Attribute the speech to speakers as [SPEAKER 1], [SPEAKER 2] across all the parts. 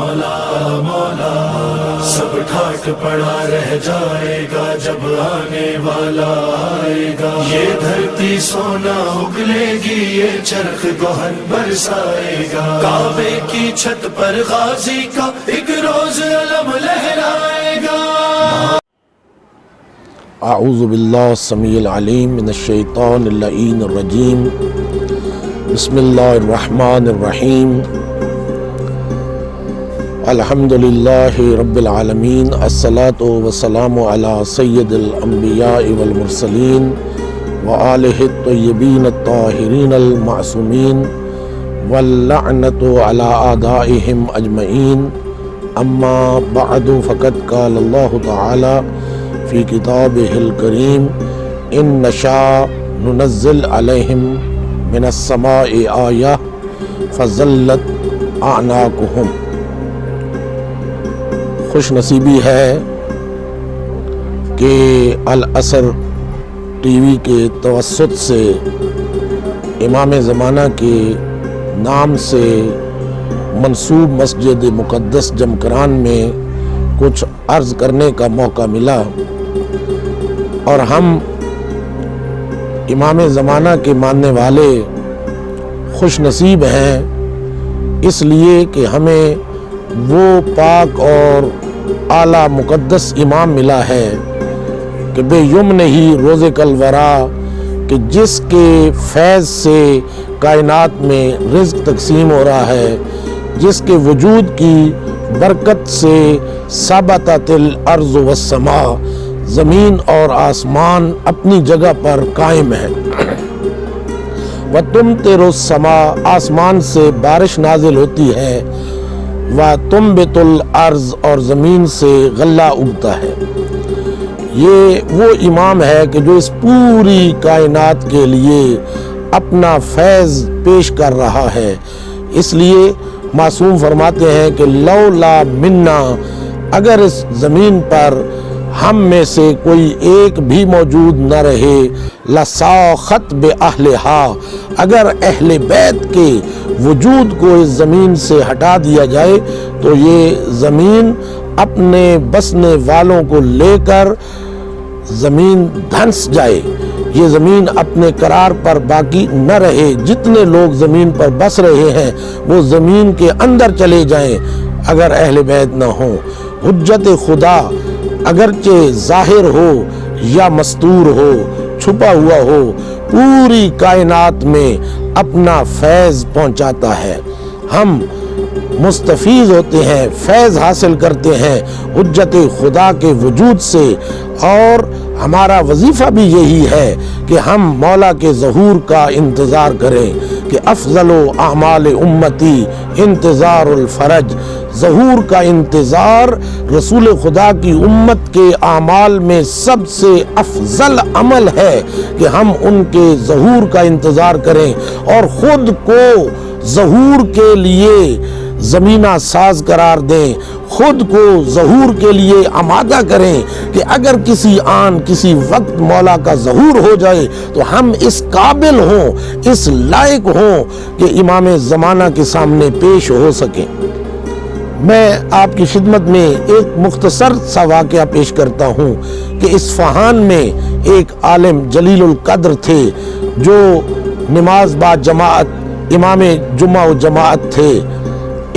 [SPEAKER 1] مولا مولا، سب ٹھاٹ پڑا رہ جائے گا جب آنے والا آئے گا۔ یہ دھرتی سونا اگلے گی، یہ چرخ گوہر برسائے گا، کعبے کی چھت پر غازی کا ایک روز علم لہرائے گا۔
[SPEAKER 2] اعوذ باللہ السمیع العلیم من الشیطان اللعین الرجیم، بسم اللہ الرحمن الرحیم، الحمدللہ رب العالمین، الصلاۃ والسلام علی سید الانبیاء والمرسلین وآلہ الطیبین الطاہرین المعصومین واللعنۃ علی اعدائہم اجمعین، اما بعد فقد قال اللہ تعالی فی کتابہ الکریم، ان نشاء ننزل علیہم من السماء آیہ فظلت اعناقہم۔ خوش نصیبی ہے کہ الاثر ٹی وی کے توسط سے امام زمانہ کے نام سے منسوب مسجد مقدس جمکران میں کچھ عرض کرنے کا موقع ملا، اور ہم امام زمانہ کے ماننے والے خوش نصیب ہیں، اس لیے کہ ہمیں وہ پاک اور اعلیٰ مقدس امام ملا ہے کہ بے یمن ہی روز کلورا، کہ جس کے فیض سے کائنات میں رزق تقسیم ہو رہا ہے، جس کے وجود کی برکت سے ثابتت الارض والسماء، زمین اور آسمان اپنی جگہ پر قائم ہے، وَتُمْطِرُ السَّمَاء، آسمان سے بارش نازل ہوتی ہے، وَتُنْبِتُ الْأَرْض، اور زمین سے غلہ اگتا ہے۔ یہ وہ امام ہے کہ جو اس پوری کائنات کے لیے اپنا فیض پیش کر رہا ہے۔ اس لیے معصوم فرماتے ہیں کہ لولا منا، اگر اس زمین پر ہم میں سے کوئی ایک بھی موجود نہ رہے، لَسَاخَتْ بِأَهْلِهَا، اگر اہل بیت کے وجود کو اس زمین سے ہٹا دیا جائے تو یہ زمین اپنے بسنے والوں کو لے کر زمین دھنس جائے، یہ زمین اپنے قرار پر باقی نہ رہے، جتنے لوگ زمین پر بس رہے ہیں وہ زمین کے اندر چلے جائیں اگر اہل بیت نہ ہوں۔ حجت خدا اگرچہ ظاہر ہو یا مستور ہو، چھپا ہوا ہو، پوری کائنات میں اپنا فیض پہنچاتا ہے۔ ہم مستفیض ہوتے ہیں، فیض حاصل کرتے ہیں حجت خدا کے وجود سے، اور ہمارا وظیفہ بھی یہی ہے کہ ہم مولا کے ظہور کا انتظار کریں، کہ افضل اعمال امتی انتظار الفرج، ظہور کا انتظار رسول خدا کی امت کے اعمال میں سب سے افضل عمل ہے کہ ہم ان کے ظہور کا انتظار کریں، اور خود کو ظہور کے لیے زمینہ ساز قرار دیں، خود کو ظہور کے لیے آمادہ کریں کہ اگر کسی آن کسی وقت مولا کا ظہور ہو جائے تو ہم اس قابل ہوں، اس لائق ہوں کہ امام زمانہ کے سامنے پیش ہو سکیں۔ میں آپ کی خدمت میں ایک مختصر سا واقعہ پیش کرتا ہوں کہ اصفہان میں ایک عالم جلیل القدر تھے جو نماز با جماعت امام جمعہ و جماعت تھے،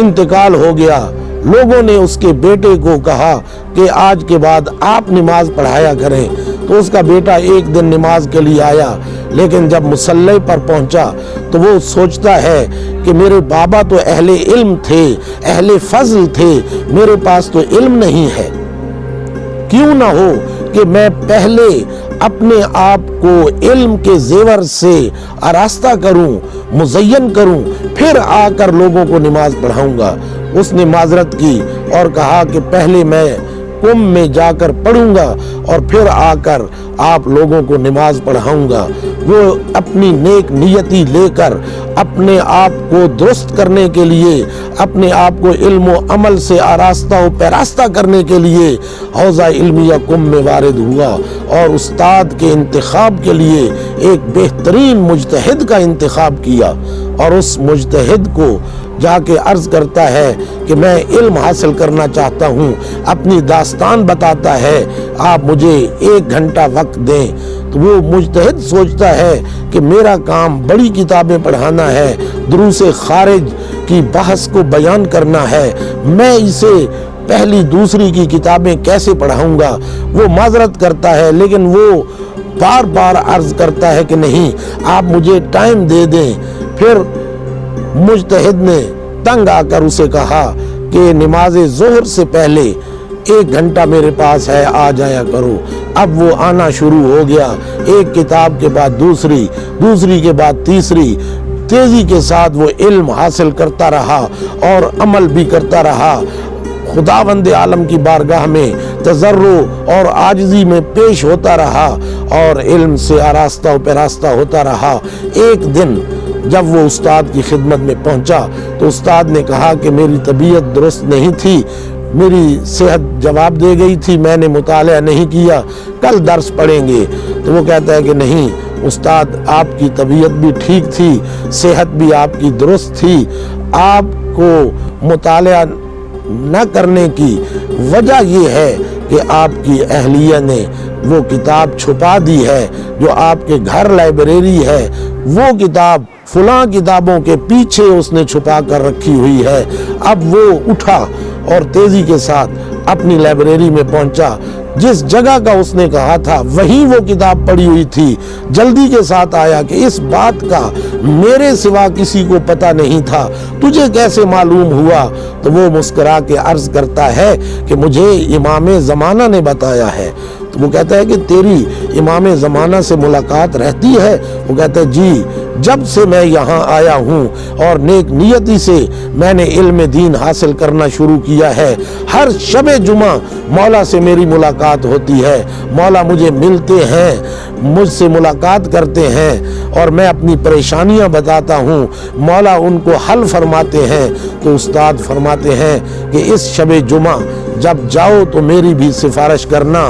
[SPEAKER 2] انتقال ہو گیا۔ لوگوں نے اس کے بیٹے کو کہا کہ آج کے بعد آپ نماز پڑھایا کریں، تو اس کا بیٹا ایک دن نماز کے لیے آیا، لیکن جب مصلی پر پہنچا تو وہ سوچتا ہے کہ میرے بابا تو اہل علم تھے، اہل فضل تھے، میرے پاس تو علم نہیں ہے، کیوں نہ ہو کہ میں پہلے اپنے آپ کو علم کے زیور سے آراستہ کروں، مزین کروں، پھر آ کر لوگوں کو نماز پڑھاؤں گا۔ اس نے معذرت کی اور کہا کہ پہلے میں قم میں جا کر پڑھوں گا اور پھر آ کر آپ لوگوں کو نماز پڑھاؤں گا۔ وہ اپنی نیک نیتی لے کر اپنے آپ کو درست کرنے کے لیے، اپنے آپ کو علم و عمل سے آراستہ و پیراستہ کرنے کے لیے حوضہ علمیہ قم میں وارد ہوا، اور استاد کے انتخاب کے لیے ایک بہترین مجتہد کا انتخاب کیا، اور اس مجتہد کو جا کے عرض کرتا ہے کہ میں علم حاصل کرنا چاہتا ہوں، اپنی داستان بتاتا ہے، آپ مجھے 1 گھنٹہ وقت دیں۔ تو وہ مجتہد سوچتا ہے کہ میرا کام بڑی کتابیں پڑھانا ہے، دروس خارج کی بحث کو بیان کرنا ہے، میں اسے پہلی دوسری کی کتابیں کیسے پڑھاؤں گا۔ وہ معذرت کرتا ہے، لیکن وہ بار بار عرض کرتا ہے کہ نہیں، آپ مجھے ٹائم دے دیں۔ پھر مجتہد نے تنگ آ کر اسے کہا کہ نماز ظہر سے پہلے 1 گھنٹہ میرے پاس ہے، آ جایا کرو۔ اب وہ آنا شروع ہو گیا، ایک کتاب کے بعد دوسری، دوسری کے بعد تیسری، تیزی کے ساتھ وہ علم حاصل کرتا رہا اور عمل بھی کرتا رہا۔ خداوند عالم کی بارگاہ میں تضرع اور عاجزی میں پیش ہوتا رہا اور علم سے آراستہ و پیراستہ ہوتا رہا۔ ایک دن جب وہ استاد کی خدمت میں پہنچا تو استاد نے کہا کہ میری طبیعت درست نہیں تھی، میری صحت جواب دے گئی تھی، میں نے مطالعہ نہیں کیا، کل درس پڑھیں گے۔ تو وہ کہتا ہے کہ نہیں استاد، آپ کی طبیعت بھی ٹھیک تھی، صحت بھی آپ کی درست تھی، آپ کو مطالعہ نہ کرنے کی وجہ یہ ہے کہ آپ کی اہلیہ نے وہ کتاب چھپا دی ہے جو آپ کے گھر لائبریری ہے، وہ کتاب فلاں کتابوں کے پیچھے اس نے چھپا کر رکھی ہوئی ہے۔ اب وہ اٹھا اور تیزی کے ساتھ اپنی لائبریری میں پہنچا، جس جگہ کا اس نے کہا تھا وہیں وہ کتاب پڑی ہوئی تھی، جلدی کے ساتھ آیا کہ اس بات کا میرے سوا کسی کو پتہ نہیں تھا، تجھے کیسے معلوم ہوا؟ تو وہ مسکرا کے عرض کرتا ہے کہ مجھے امام زمانہ نے بتایا ہے۔ تو وہ کہتا ہے کہ تیری امام زمانہ سے ملاقات رہتی ہے؟ وہ کہتا ہے جی، جب سے میں یہاں آیا ہوں اور نیک نیتی سے میں نے علم دین حاصل کرنا شروع کیا ہے، ہر شب جمعہ مولا سے میری ملاقات ہوتی ہے، مولا مجھے ملتے ہیں، مجھ سے ملاقات کرتے ہیں اور میں اپنی پریشانیاں بتاتا ہوں، مولا ان کو حل فرماتے ہیں۔ تو استاد فرماتے ہیں کہ اس شب جمعہ جب جاؤ تو میری بھی سفارش کرنا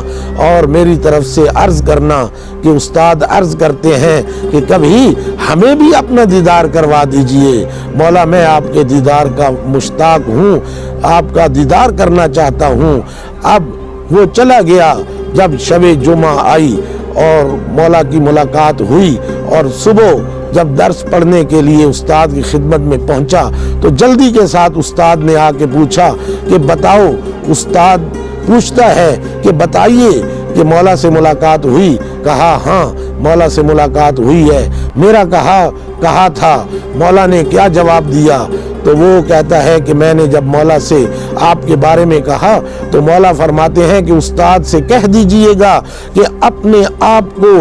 [SPEAKER 2] اور میری طرف سے عرض کرنا کہ استاد عرض کرتے ہیں کہ کبھی ہمیں بھی اپنا دیدار کروا دیجئے، مولا میں آپ کے دیدار کا مشتاق ہوں، آپ کا دیدار کرنا چاہتا ہوں۔ اب وہ چلا گیا۔ جب شب جمعہ آئی اور مولا کی ملاقات ہوئی اور صبح جب درس پڑھنے کے لیے استاد کی خدمت میں پہنچا تو جلدی کے ساتھ استاد نے آ کے پوچھا کہ بتاؤ۔ استاد پوچھتا ہے کہ بتائیے کہ مولا سے ملاقات ہوئی؟ کہا ہاں مولا سے ملاقات ہوئی ہے، میرا کہا تھا، مولا نے کیا جواب دیا؟ تو وہ کہتا ہے کہ میں نے جب مولا سے آپ کے بارے میں کہا تو مولا فرماتے ہیں کہ استاد سے کہہ دیجئے گا کہ اپنے آپ کو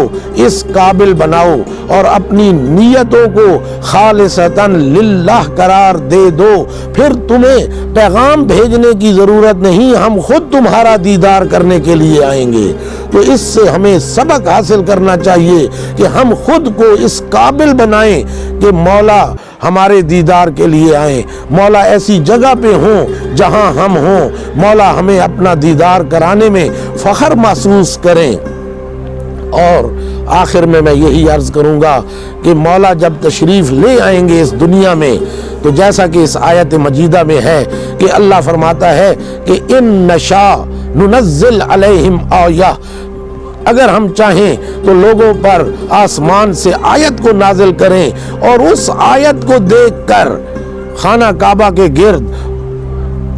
[SPEAKER 2] اس قابل بناؤ اور اپنی نیتوں کو خالصتاً للہ قرار دے دو، پھر تمہیں پیغام بھیجنے کی ضرورت نہیں، ہم خود تمہارا دیدار کرنے کے لیے آئیں گے۔ تو اس سے ہمیں سبق حاصل کرنا چاہیے کہ ہم خود کو اس قابل بنائیں کہ مولا ہمارے دیدار کے لیے آئیں، مولا ایسی جگہ پہ ہوں جہاں ہم ہوں، مولا ہمیں اپنا دیدار کرانے میں فخر محسوس کریں۔ اور آخر میں یہی عرض کروں گا کہ مولا جب تشریف لے آئیں گے اس دنیا میں تو جیسا کہ اس آیت مجیدہ میں ہے کہ اللہ فرماتا ہے کہ ان نشاء ننزل علیہم آیہ، اگر ہم چاہیں تو لوگوں پر آسمان سے آیت کو نازل کریں اور اس آیت کو دیکھ کر خانہ کعبہ کے گرد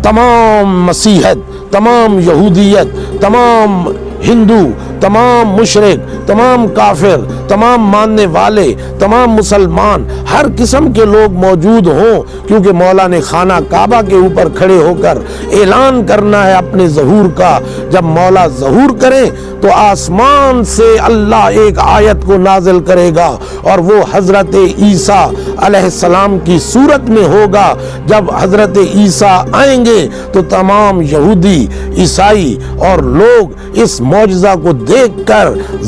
[SPEAKER 2] تمام مسیحیت، تمام یہودیت، تمام ہندو، تمام مشرک، تمام کافر، تمام ماننے والے، تمام مسلمان، ہر قسم کے لوگ موجود ہوں، کیونکہ مولا نے خانہ کعبہ کے اوپر کھڑے ہو کر اعلان کرنا ہے اپنے ظہور کا۔ جب مولا ظہور کریں تو آسمان سے اللہ ایک آیت کو نازل کرے گا اور وہ حضرت عیسیٰ علیہ السلام کی صورت میں ہوگا۔ جب حضرت عیسیٰ آئیں گے تو تمام یہودی، عیسائی اور لوگ اس معجزہ کو دیکھ کر